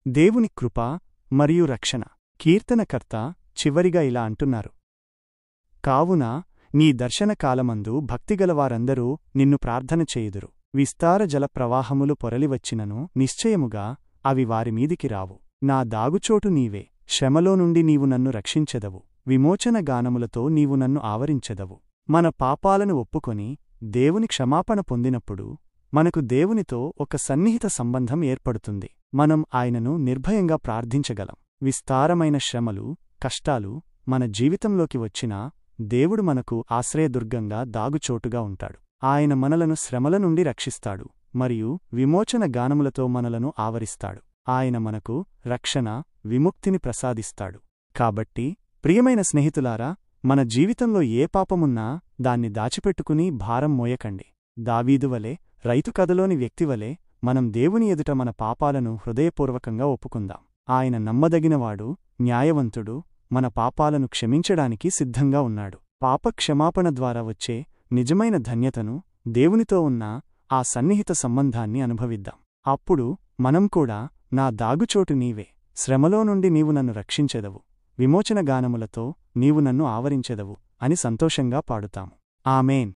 దేవుని కృప మరియు రక్షణ. కీర్తనకర్త చివరిగా ఇలా అంటున్నారు: కావున నీ దర్శనకాలమందు భక్తిగలవారందరూ నిన్ను ప్రార్థన చేయుదురు. విస్తార జల ప్రవాహములు పొరలివచ్చినను నిశ్చయముగా అవి వారిమీదికి రావు. నా దాగుచోటు నీవే. శ్రమలో నుండి నీవు నన్ను రక్షించెదవు. విమోచన గానములతో నీవు నన్ను ఆవరించెదవు. మన పాపాలను ఒప్పుకొని దేవుని క్షమాపణ పొందినప్పుడు మనకు దేవునితో ఒక సన్నిహిత సంబంధం ఏర్పడుతుంది. మనం ఆయనను నిర్భయంగా ప్రార్థించగలం. విస్తారమైన శ్రమలు, కష్టాలు మన జీవితంలోకి వచ్చినా దేవుడు మనకు ఆశ్రయదుర్గంగా దాగుచోటుగా ఉంటాడు. ఆయన మనలను శ్రమల నుండి రక్షిస్తాడు మరియు విమోచన గానములతో మనలను ఆవరిస్తాడు. ఆయన మనకు రక్షణ, విముక్తిని ప్రసాదిస్తాడు. కాబట్టి ప్రియమైన స్నేహితులారా, మన జీవితంలో ఏ పాపమున్నా దాన్ని దాచిపెట్టుకుని భారం మోయకండి. దావీదువలే, రైతు కథలోని వ్యక్తివలే మనం దేవుని ఎదుట మన పాపాలను హృదయపూర్వకంగా ఒప్పుకుందాం. ఆయన నమ్మదగినవాడు, న్యాయవంతుడు, మన పాపాలను క్షమించడానికి సిద్ధంగా ఉన్నాడు. పాపక్షమాపణ ద్వారా వచ్చే నిజమైన ధన్యతను, దేవునితో ఉన్న ఆ సన్నిహిత సంబంధాన్ని అనుభవిద్దాం. అప్పుడు మనం కూడా నా దాగుచోటు నీవే, శ్రమలో నుండి నీవు నన్ను రక్షించెదవు, విమోచన గానములతో నీవు నన్ను ఆవరించెదవు అని సంతోషంగా పాడుతాము. ఆమేన్.